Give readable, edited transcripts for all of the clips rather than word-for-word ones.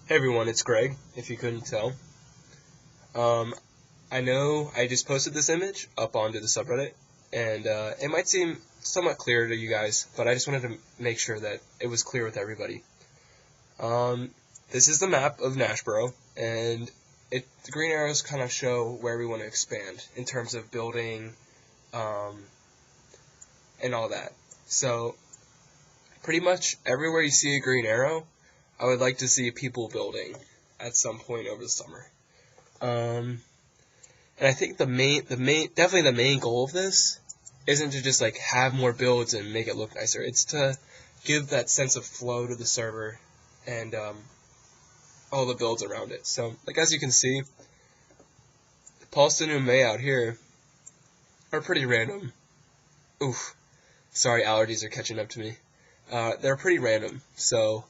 Hey everyone, it's Greg, if you couldn't tell. I know I just posted this image up onto the subreddit, and it might seem somewhat clear to you guys, but I just wanted to make sure that it was clear with everybody. This is the map of Nashborough, and the green arrows kind of show where we want to expand in terms of building and all that. So, pretty much everywhere you see a green arrow, I would like to see people building at some point over the summer. And I think definitely the main goal of this isn't to just like have more builds and make it look nicer. It's to give that sense of flow to the server and all the builds around it. So, like as you can see, Paulston and May out here are pretty random. Oof, sorry, allergies are catching up to me. They're pretty random, so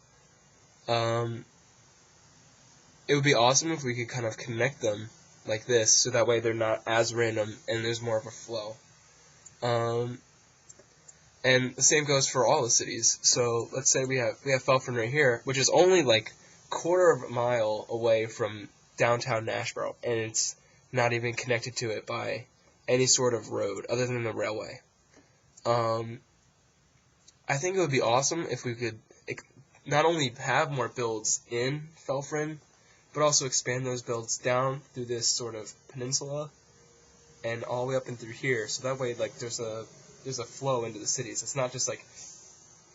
it would be awesome if we could kind of connect them like this, so that way they're not as random and there's more of a flow. And the same goes for all the cities. So let's say we have Felfrin right here, which is only like quarter of a mile away from downtown Nashborough, and it's not even connected to it by any sort of road other than the railway. I think it would be awesome if we could not only have more builds in Felfrin, but also expand those builds down through this sort of peninsula and all the way up and through here. So that way, like, there's a flow into the cities. It's not just like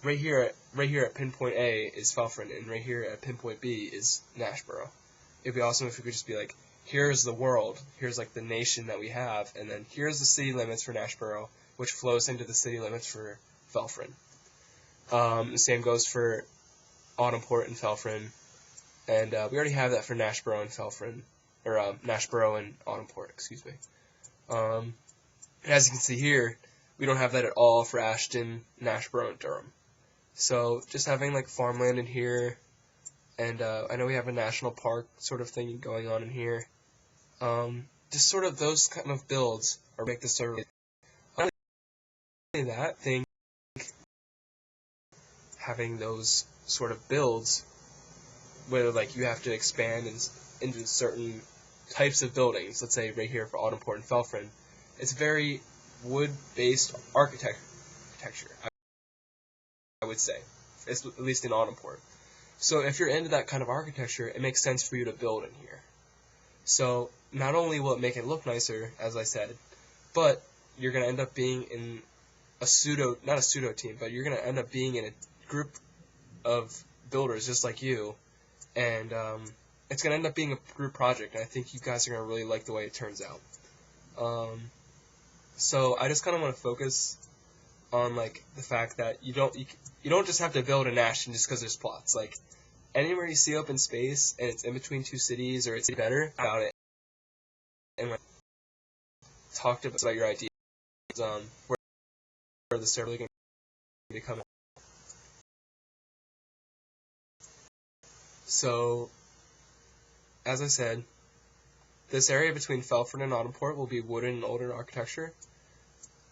right here at pinpoint A is Felfrin, and right here at pinpoint B is Nashborough. It'd be awesome if we could just be like, here's the world, here's like the nation that we have, and then here's the city limits for Nashborough, which flows into the city limits for Felfrin. The same goes for Autumnport and Felfrin, and we already have that for Nashborough and Felfrin, or Nashborough and Autumnport, excuse me. As you can see here, we don't have that at all for Ashton, Nashborough, and Durham. So just having like farmland in here, and I know we have a national park sort of thing going on in here. Just sort of those kind of builds are make the server. Not only that, thing having those sort of builds, whether like you have to expand into certain types of buildings. Let's say right here for Autumnport and Felfrin, it's very wood-based architecture, I would say, at least in Autumnport. So if you're into that kind of architecture, it makes sense for you to build in here. So not only will it make it look nicer, as I said, but you're going to end up being in not a pseudo team, but you're going to end up being in a group of builders just like you, and it's going to end up being a group project, and I think you guys are going to really like the way it turns out. So I just kind of want to focus on like the fact that you don't just have to build in Ashton just because there's plots. Like anywhere you see open space and it's in between two cities or it's better about it, and like, talked about your ideas, where the server can become. So, as I said, this area between Felfrin and Autumnport will be wooden and older architecture.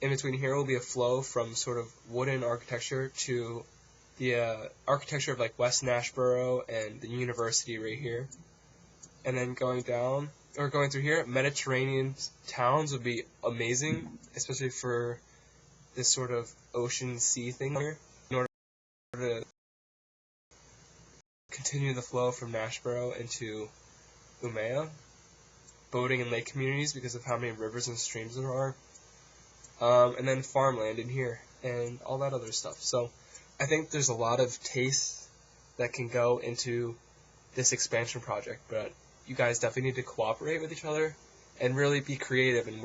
In between here will be a flow from sort of wooden architecture to the architecture of like West Nashborough and the university right here. And then going down, or going through here, Mediterranean towns would be amazing, especially for this sort of ocean sea thing here, in order to continue the flow from Nashborough into Umeå. Boating and lake communities because of how many rivers and streams there are. And then farmland in here and all that other stuff. So I think there's a lot of taste that can go into this expansion project, but you guys definitely need to cooperate with each other and really be creative in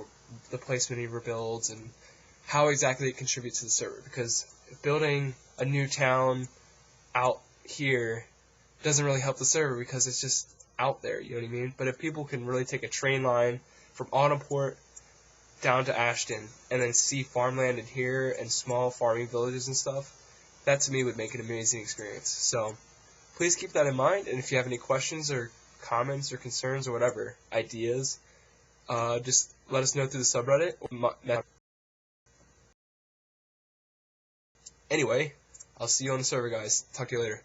the placement of your builds and how exactly it contributes to the server, because building a new town out here doesn't really help the server because it's just out there, you know what I mean? But if people can really take a train line from Autumnport down to Ashton and then see farmland in here and small farming villages and stuff, that to me would make an amazing experience. So please keep that in mind, and if you have any questions or comments or concerns or whatever, ideas, just let us know through the subreddit. Anyway, I'll see you on the server, guys. Talk to you later.